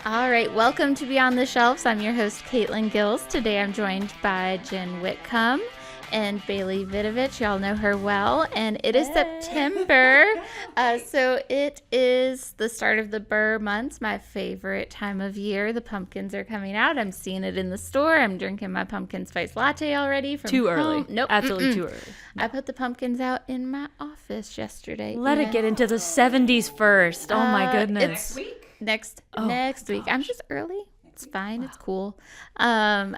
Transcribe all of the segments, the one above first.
All right, welcome to Beyond the Shelves. I'm your host, Caitlin Gills. Today I'm joined by Jen Whitcomb and Bailey Vidovich. Y'all know her well. And it is September, so it is the start of the Burr months, my favorite time of year. The pumpkins are coming out. I'm seeing it in the store. I'm drinking my pumpkin spice latte already from Too home. early. Nope. Absolutely too early. No. I put the pumpkins out in my office yesterday. Let it get into the 70s first. Oh my goodness. Next week. I'm just early. It's fine. Wow. It's cool. I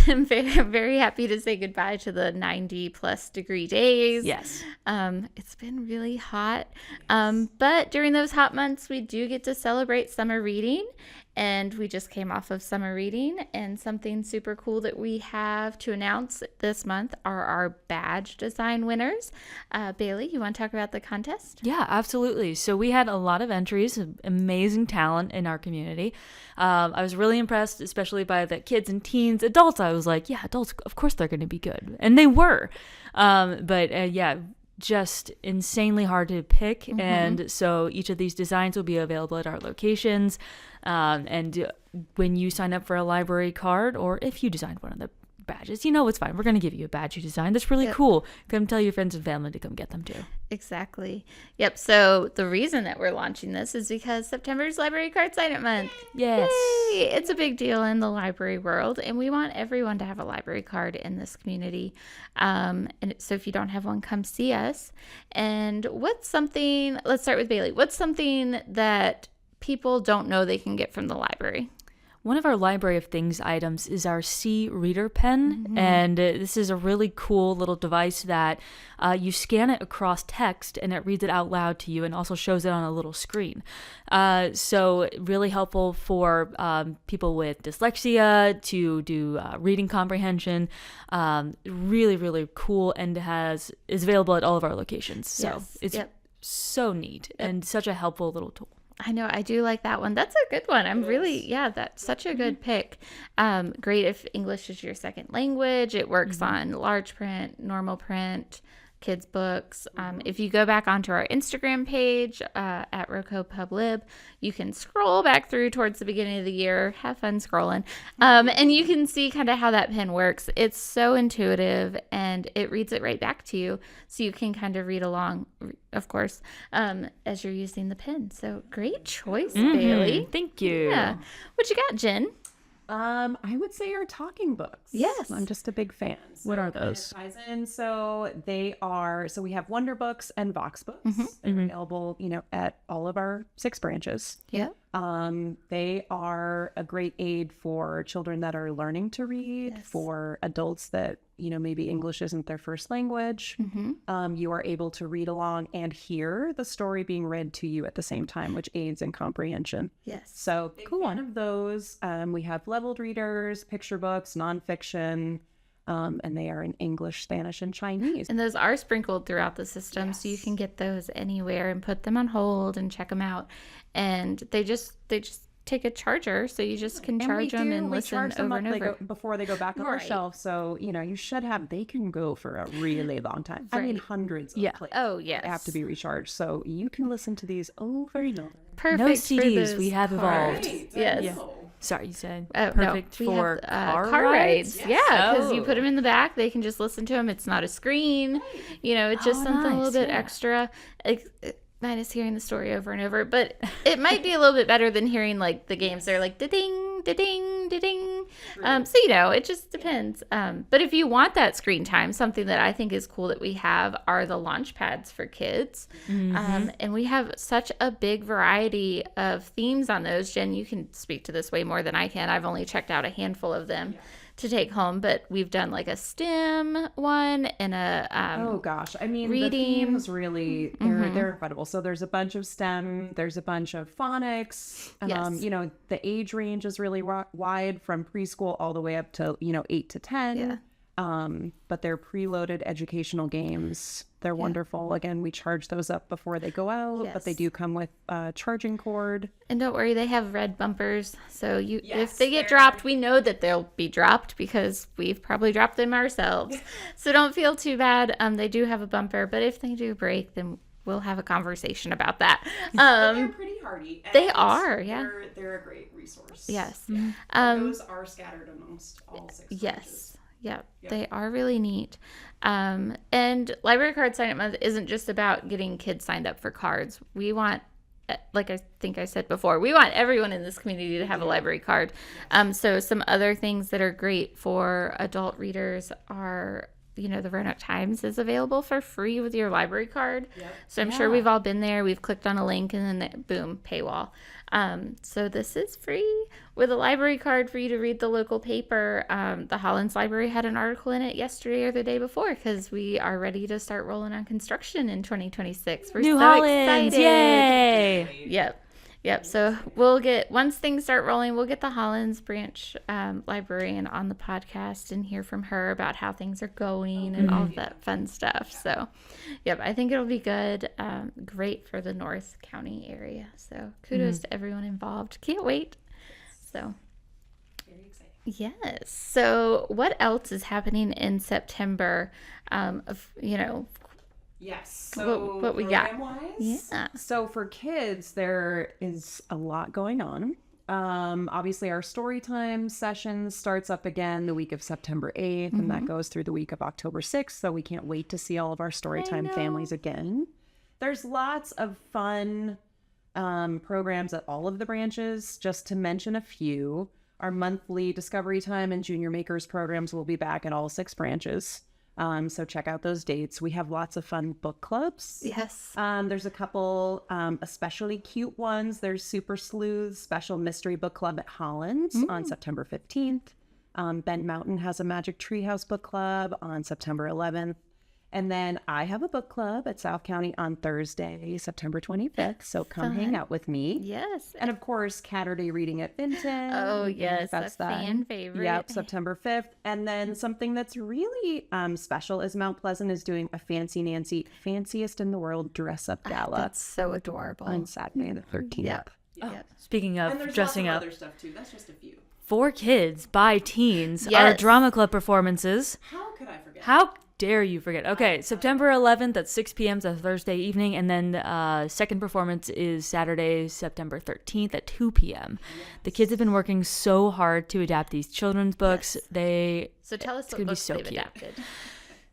am very happy to say goodbye to the 90 plus degree days. Yes. It's been really hot. But during those hot months, we do get to celebrate summer reading. And we just came off of summer reading, and something super cool that we have to announce this month are our badge design winners. Bailey, you want to talk about the contest? Yeah, absolutely. So we had a lot of entries, amazing talent in our community. I was really impressed, especially by the kids and teens. Adults, I was like, yeah, adults, of course they're going to be good. And they were. Just insanely hard to pick. Mm-hmm. And so each of these designs will be available at our locations. And when you sign up for a library card, or if you designed one of the badges, it's fine. We're going to give you a badge you designed. That's really cool. Come tell your friends and family to come get them too. Exactly. Yep. So the reason that we're launching this is because September is Library Card Sign Up Month. Yes. Yay! It's a big deal in the library world, and we want everyone to have a library card in this community. And so if you don't have one, come see us. And let's start with Bailey. What's something that people don't know they can get from the library? One of our Library of Things items is our C-Reader pen, mm-hmm. and this is a really cool little device that you scan it across text, and it reads it out loud to you and also shows it on a little screen. So really helpful for people with dyslexia to do reading comprehension. Really, really cool, and is available at all of our locations. So it's so neat and such a helpful little tool. I know. I do like that one. That's a good one. That's such a good pick. Great if English is your second language. It works on large print, normal print, kids' books. If you go back onto our Instagram page at Roanoke Pub Lib, you can scroll back through towards the beginning of the year. Have fun scrolling. And you can see kind of how that pen works. It's so intuitive, and it reads it right back to you. So you can kind of read along, of course, as you're using the pen. So great choice, Bailey. Thank you. Yeah. What you got, Jen? I would say our talking books. Yes. I'm just a big fan. What are those? So we have Wonder Books and Vox Books. Mm-hmm. They're available, at all of our 6 branches. Yeah. They are a great aid for children that are learning to read, for adults that, maybe English isn't their first language. Mm-hmm. You are able to read along and hear the story being read to you at the same time, which aids in comprehension. Yes. So cool. One of those. We have leveled readers, picture books, nonfiction, and they are in English, Spanish, and Chinese. And those are sprinkled throughout the system, so you can get those anywhere and put them on hold and check them out. And they just take a charger, so you just can charge them and listen over and over before they go back on our shelf. So they can go for a really long time. Right. I mean, hundreds of plays. Oh yes, have to be recharged, so you can listen to these over and over. Perfect. No CDs. We have evolved. Right. Yes. Yeah. Sorry, you said perfect for car rides. Yes. Yeah, because you put them in the back, they can just listen to them. It's not a screen. It's just something a little bit extra. Minus hearing the story over and over, but it might be a little bit better than hearing like the games. They're like da-ding, da-ding, da-ding. So it just depends. But if you want that screen time, something that I think is cool that we have are the launch pads for kids. Mm-hmm. And we have such a big variety of themes on those. Jen, you can speak to this way more than I can. I've only checked out a handful of them to take home, but we've done like a STEM one and a reading. The themes really they're incredible. So there's a bunch of STEM, there's a bunch of phonics. The age range is really wide from preschool all the way up to 8 to 10. Yeah. But they're preloaded educational games. They're wonderful. Again, we charge those up before they go out, but they do come with a charging cord. And don't worry, they have red bumpers. So if they get dropped, we know that they'll be dropped because we've probably dropped them ourselves. So don't feel too bad. They do have a bumper, but if they do break, then we'll have a conversation about that. They're pretty hardy. They are, yeah. They're a great resource. Yes. Those are scattered amongst all 6 branches. Yes. Yep. They are really neat. And Library Card Sign Up Month isn't just about getting kids signed up for cards. We want, like I think I said before, we want everyone in this community to have a library card. So some other things that are great for adult readers are, the Roanoke Times is available for free with your library card. Yep. So I'm sure we've all been there. We've clicked on a link and then boom, paywall. So this is free with a library card for you to read the local paper. The Hollins Library had an article in it yesterday or the day before because we are ready to start rolling on construction in 2026. We're New so Hollins, excited. yay! Yep. So once things start rolling, we'll get the Hollins branch librarian on the podcast and hear from her about how things are going and all of that fun stuff. So, I think it'll be good. Great for the North County area. So kudos to everyone involved. Can't wait. So, Very exciting. yes. So what else is happening in September? Yes. So what we got? program-wise, Yeah. So for kids, there is a lot going on. Obviously, our story time session starts up again the week of September 8th, and that goes through the week of October 6th. So we can't wait to see all of our story time families again. There's lots of fun programs at all of the branches. Just to mention a few, our monthly Discovery Time and Junior Makers programs will be back at all 6 branches. So check out those dates. We have lots of fun book clubs. Yes. There's a couple especially cute ones. There's Super Sleuth's Special Mystery Book Club at Hollins on September 15th. Bent Mountain has a Magic Treehouse Book Club on September 11th. And then I have a book club at South County on Thursday, September 25th. So come hang out with me. Yes. And of course, Catterday Reading at Vinton. Oh, yes. That's a that. fan favorite. Yep, September 5th. And then something that's really special is Mount Pleasant is doing a Fancy Nancy Fanciest in the World Dress Up Gala That's so adorable. on Saturday the 13th. Yep. Speaking And of there's dressing lots up, of other stuff too. That's just a few. for kids by teens are Yes. drama club performances. How could I forget? How dare you forget? Okay, September 11th at 6 p.m. That's Thursday evening, and then second performance is Saturday, September 13th at 2 p.m. The kids have been working so hard to adapt these children's books. So tell us what gonna be books so they've cute. adapted.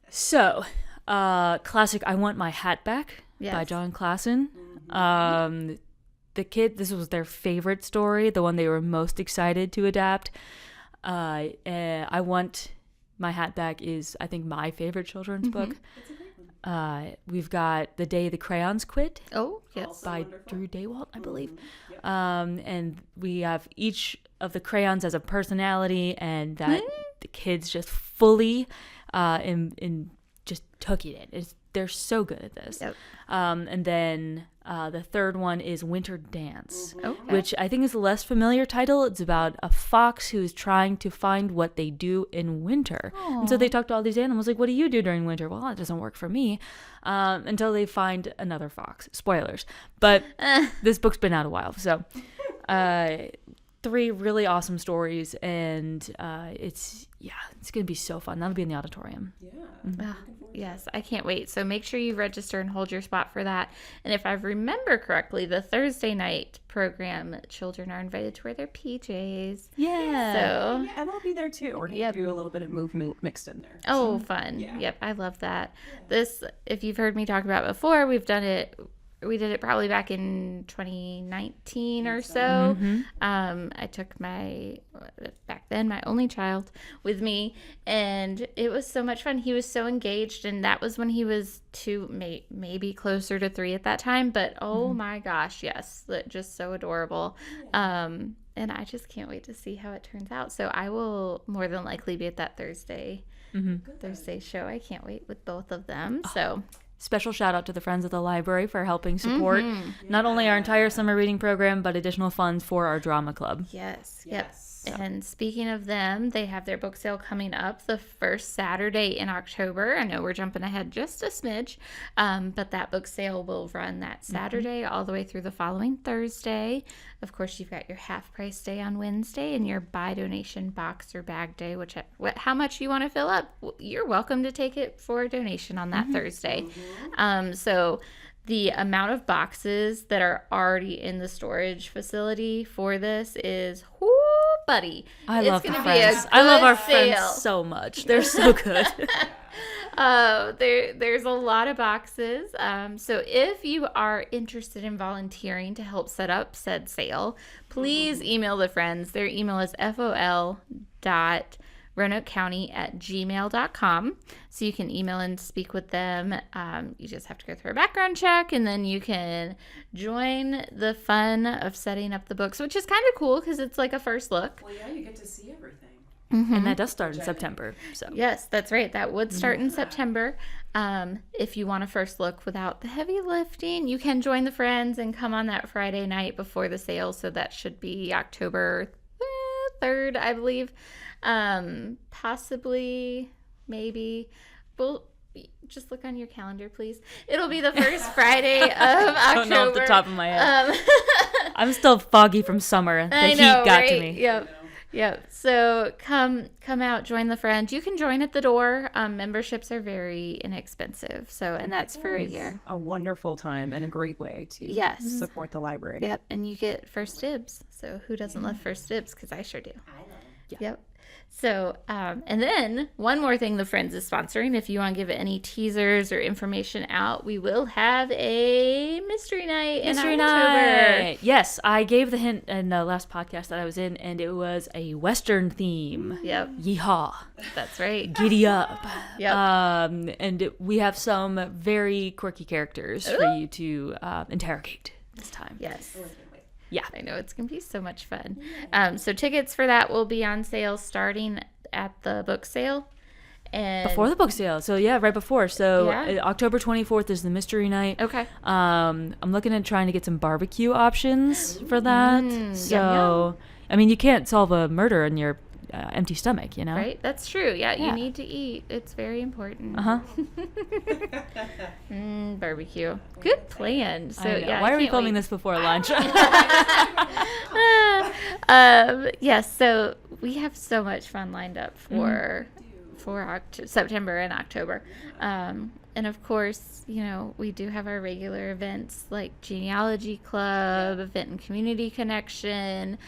So, classic I Want My Hat Back by Yes. John Klassen. This was their favorite story, the one they were most excited to adapt. I Want My Hat Back is, I think, my favorite children's book. We've got The Day the Crayons Quit Oh, yes. by Drew Daywalt, I believe. And we have each of the crayons as a personality, and that the kids just fully just took it in. They're so good at this. Yep. And then the third one is Winter Dance, Okay. which I think is a less familiar title. It's about a fox who is trying to find what they do in winter. And so they talk to all these animals like, what do you do during winter? Well, that doesn't work for me. Until they find another fox. Spoilers. But this book's been out a while. So 3 really awesome stories. And it's going to be so fun. That'll be in the auditorium. Yeah. Yes, I can't wait. So make sure you register and hold your spot for that. And if I remember correctly, the Thursday night program, children are invited to wear their PJs. Yeah. So, Yeah, and I'll be there too. Or do a little bit of movement mixed in there. oh, fun. Yeah. Yep, I love that. This, if you've heard me talk about before, we did it probably back in 2019 or so. I took back then my only child with me, and it was so much fun. He was so engaged, and that was when he was 2, maybe closer to 3 at that time. But oh my gosh, yes, just so adorable. And I just can't wait to see how it turns out. So I will more than likely be at that Thursday show. I can't wait with both of them. So. Special shout out to the Friends of the Library for helping support not only our entire summer reading program, but additional funds for our drama club. Yes. Yes. And speaking of them, they have their book sale coming up the first Saturday in October. I know we're jumping ahead just a smidge, but that book sale will run that Saturday all the way through the following Thursday. Of course, you've got your half price day on Wednesday and your buy donation box or bag day, how much you want to fill up. You're welcome to take it for a donation on that Thursday. So the amount of boxes that are already in the storage facility for this is, whoo, buddy. I love the gonna friends. I love our sale. friends so much. They're so good. There's a lot of boxes. So if you are interested in volunteering to help set up said sale, please email the friends. Their email is fol.roanokecounty@gmail.com. So you can email and speak with them. You just have to go through a background check, and then you can join the fun of setting up the books, which is kind of cool because it's like a first look. Well, yeah, you get to see everything. And that does start in September. So Yes, that's right. That would start in September. If you want a first look without the heavy lifting, you can join the friends and come on that Friday night before the sale. So that should be October 3rd, I believe. Possibly, maybe. Well, just look on your calendar, please. It'll be the first Friday of October. I don't know off the top of my head. I'm still foggy from summer. The heat got to me. Yep. So come out, join the friends. You can join at the door. Memberships are very inexpensive. So, and that's for a year. A wonderful time and a great way to support the library. Yep. And you get first dibs. So who doesn't love first dibs? Because I sure do. I love it. Yep. So, and then one more thing the Friends is sponsoring. If you want to give any teasers or information out, we will have a mystery night in October. Yes, I gave the hint in the last podcast that I was in, and it was a Western theme. Yep. Yeehaw. That's right. Giddy up. Yep. And we have some very quirky characters for you to interrogate this time. Yes. Yeah. I know it's going to be so much fun. So tickets for that will be on sale starting at the book sale. And Before the book sale. So, yeah, right before. So, Yeah. October 24th is the mystery night. Okay. I'm looking at trying to get some barbecue options for that. So, yum. I mean, you can't solve a murder in your empty stomach, you know? Right? That's true. Yeah, Yeah. you need to eat. It's very important. Uh-huh. Barbecue. Good plan. So, I know. yeah. Why I are we can't filming wait. this before lunch? Yes, so we have so much fun lined up for September and October. And of course, you know, we do have our regular events like Genealogy Club, Vinton Community Connection,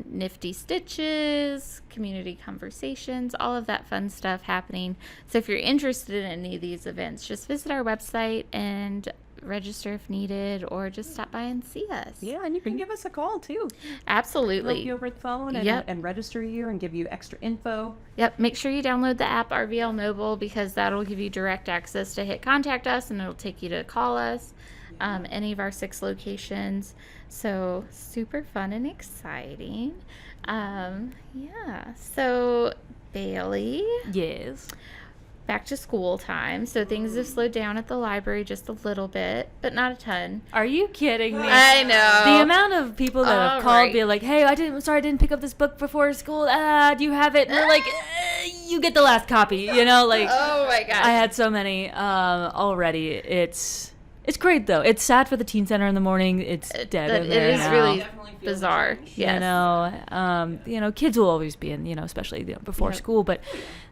Nifty Stitches, Community Conversations, all of that fun stuff happening. So if you're interested in any of these events, just visit our website and register if needed, or just stop by and see us. Yeah, and you can give us a call too. Absolutely. Help you over the phone and, Yep. and register you and give you extra info. Yep. Make sure you download the app RVL Mobile, because that'll give you direct access to hit contact us, and it'll take you to call us, any of our 6 locations. So super fun and exciting. Yeah. So Bailey, Yes. back to school time. So things have slowed down at the library just a little bit, but not a ton. Are you kidding me? I know. The amount of people that have All called, right. be like, "Hey, I didn't pick up this book before school. Do you have it?" And we're like, "You get the last copy." You know, like Oh my gosh. I had so many already. It's great though. It's sad for the teen center in the morning. It's dead that in it there is now. really Definitely feel the bizarre. change. Yes. You know, kids will always be in, especially before Yep. school. But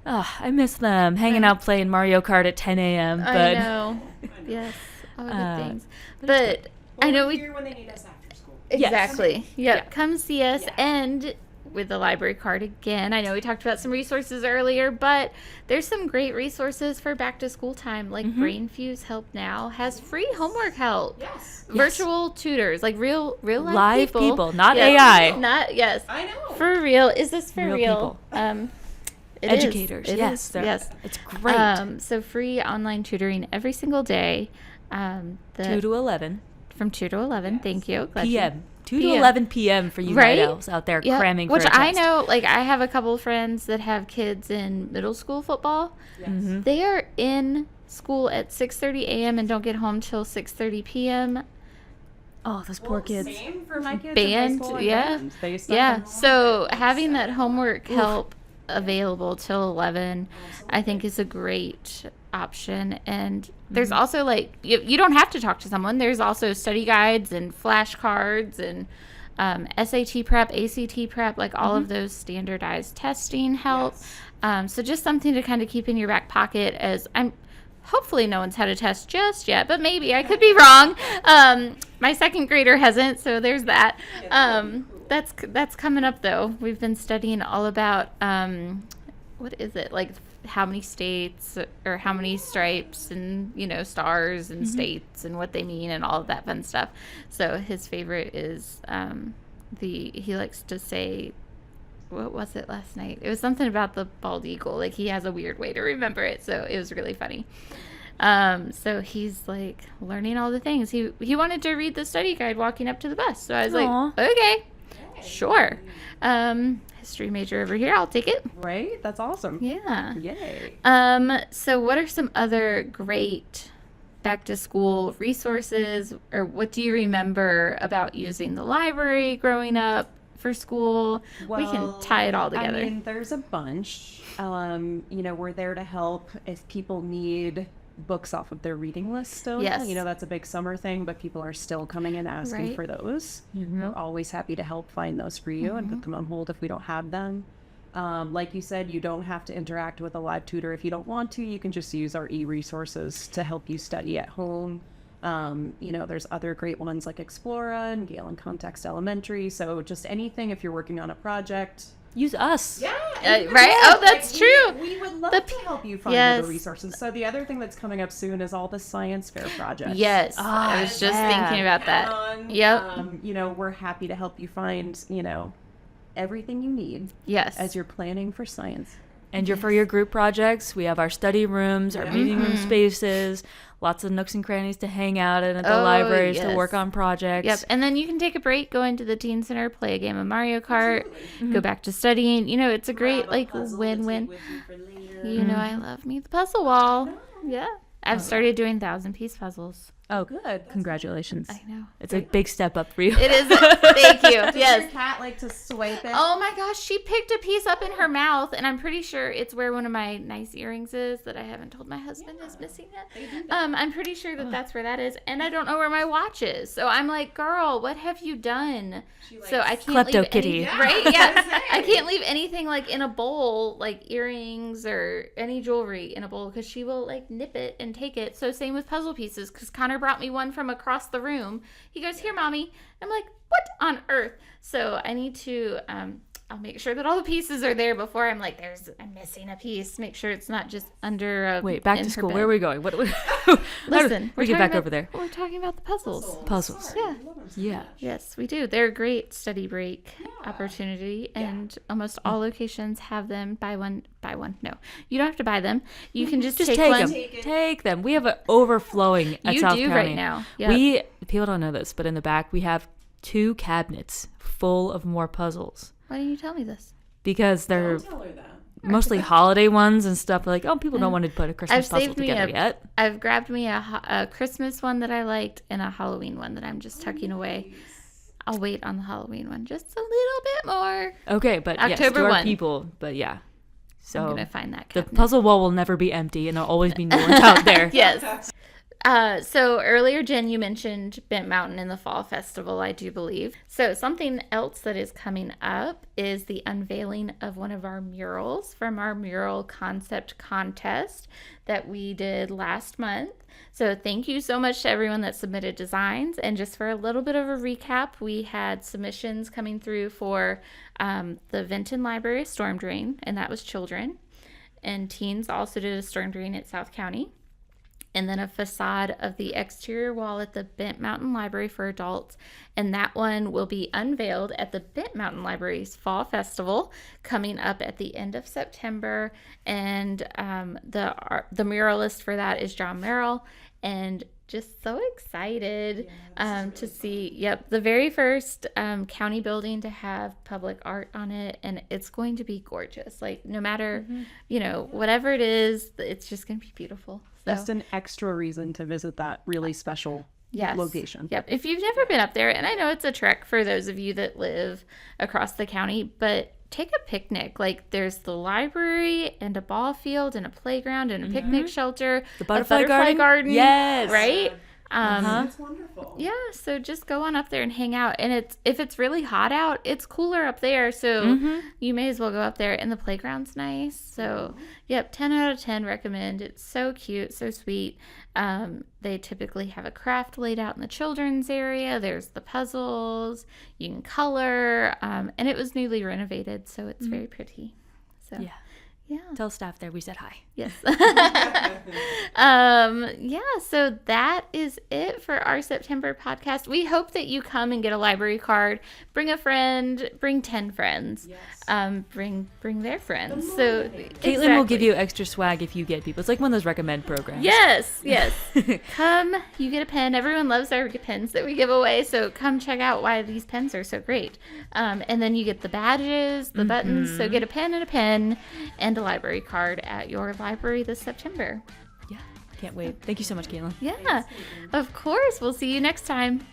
I miss them hanging out playing Mario Kart at 10 a.m. But I know. Yes. All good things. But I know We're we here when they need us after school. exactly. Yep. Yeah. Come see us. Yeah. And with the library card again, I know we talked about some resources earlier, but there's some great resources for back to school time. Like Brainfuse Help Now has free homework help. Yes. Virtual tutors, like real life Live people, not Yes. AI. Not yes. I know. For real. Is this for Real real? people. It is. Educators. It Yes. is. they're- Yes. It's great. So free online tutoring every single day. 2 to 11 from 2 to 11. Thank you. Glad you- p.m. 2 to PM. 11 p.m. for you Right? night owls out there Yep. cramming Which for a I test. know, like I have a couple of friends that have kids in middle school football. Yes. They are in school at 6:30 a.m. and don't get home till 6:30 p.m. Oh, those poor kids. Same for my kids. Band, in high school and yeah. band. They stuck Yeah. on- So having that homework help available till 11, I think is a great option. And there's also like you don't have to talk to someone. There's also study guides and flashcards and SAT prep, ACT prep, like all of those standardized testing help. So just something to kind of keep in your back pocket. As Hopefully no one's had a test just yet, but maybe. I could be wrong. My second grader hasn't, so there's that. That's coming up, though. We've been studying all about, what is it, like how many states or how many stripes and, stars and states and what they mean and all of that fun stuff. So his favorite is he likes to say, what was it last night? It was something about the bald eagle. Like, he has a weird way to remember it, so it was really funny. So he's like learning all the things. He wanted to read the study guide walking up to the bus. So I was like, okay, sure. History major over here. I'll take it. Right? That's awesome. Yeah. Yay. So what are some other great back to school resources, or what do you remember about using the library growing up for school? We can tie it all together. I mean, there's a bunch. We're there to help if people need books off of their reading list still. Yes. That's a big summer thing, but people are still coming and asking for those. We're always happy to help find those for you and put them on hold if we don't have them. Like you said, you don't have to interact with a live tutor if you don't want to. You can just use our e-resources to help you study at home. There's other great ones like Explora and Gale and Context Elementary. So just anything if you're working on a project. Use us. Yeah. Right? Oh, that's true. We would love to help you find the resources. So the other thing that's coming up soon is all the science fair projects. Yes. I was just thinking about that. Yep. We're happy to help you find, everything you need. Yes. As you're planning for science. And for your group projects, we have our study rooms, our meeting room spaces, lots of nooks and crannies to hang out in at the libraries to work on projects. Yep. And then you can take a break, go into the teen center, play a game of Mario Kart, go back to studying. It's a great win-win. I love me the puzzle wall. Yeah. I've started doing 1,000-piece puzzles. Oh, good. Congratulations. I know. It's a big step up for you. It is. Thank you. Does your cat like to swipe it? Oh my gosh, she picked a piece up in her mouth, and I'm pretty sure it's where one of my nice earrings is that I haven't told my husband is missing yet. I'm pretty sure that's where that is, and I don't know where my watch is. So I'm like, girl, what have you done? So I can't Klepto leave kitty. Right? Yeah. I can't leave anything like in a bowl, like earrings or any jewelry in a bowl, because she will like nip it and take it. So same with puzzle pieces, because Connor brought me one from across the room. He goes, here, mommy. I'm like, what on earth? So I need to I'll make sure that all the pieces are there before I'm like, I'm missing a piece. Make sure it's not just under Wait, back to school. Where are we going? Listen, we get back over there. We're talking about the puzzles. Yeah. Yes, we do. They're a great study break opportunity, and almost all locations have them. Buy one. No, you don't have to buy them. You can just take one. Take them. We have an overflowing at South County. Right now. Yep. People don't know this, but in the back we have 2 cabinets full of more puzzles. Why didn't you tell me this? Because they're Don't tell her that. mostly holiday ones and stuff. Like, people don't want to put a Christmas puzzle together yet. I've grabbed me a Christmas one that I liked and a Halloween one that I'm just tucking away. I'll wait on the Halloween one just a little bit more. Okay, but October to our 1. people, but yeah. So I'm gonna find that the cabinet. puzzle wall will never be empty, and there'll always be new ones out there. Yes. So earlier, Jen, you mentioned Bent Mountain in the Fall Festival, I do believe. So something else that is coming up is the unveiling of one of our murals from our mural concept contest that we did last month. So thank you so much to everyone that submitted designs. And just for a little bit of a recap, we had submissions coming through for the Vinton Library storm drain, and that was children. And teens also did a storm drain at South County. And then a facade of the exterior wall at the Bent Mountain Library for adults. And that one will be unveiled at the Bent Mountain Library's Fall Festival coming up at the end of September. And the muralist for that is John Merrill. And just so excited to see, the very first county building to have public art on it. And it's going to be gorgeous. Like, no matter, whatever it is, it's just going to be beautiful. So. Just an extra reason to visit that really special location. Yep. If you've never been up there, and I know it's a trek for those of you that live across the county, but take a picnic. Like, there's the library and a ball field and a playground and a picnic shelter. The butterfly garden? Yes. Right? That's wonderful. Yeah, so just go on up there and hang out. And if it's really hot out, it's cooler up there. So you may as well go up there. And the playground's nice. So, yep, 10 out of 10 recommend. It's so cute, so sweet. They typically have a craft laid out in the children's area. There's the puzzles. You can color. And it was newly renovated, so it's very pretty. So, yeah. Tell staff there we said hi. Yes. So that is it for our September podcast. We hope that you come and get a library card. Bring a friend, bring 10 friends. Yes. Bring their friends. So Caitlin will give you extra swag if you get people. It's like one of those recommend programs. Yes. Come, you get a pen. Everyone loves our pens that we give away, so come check out why these pens are so great. And then you get the badges, the buttons, so get a pen and a library card at your library this September. Yeah, can't wait. Thank you so much, Caitlin. Yeah, of course. We'll see you next time.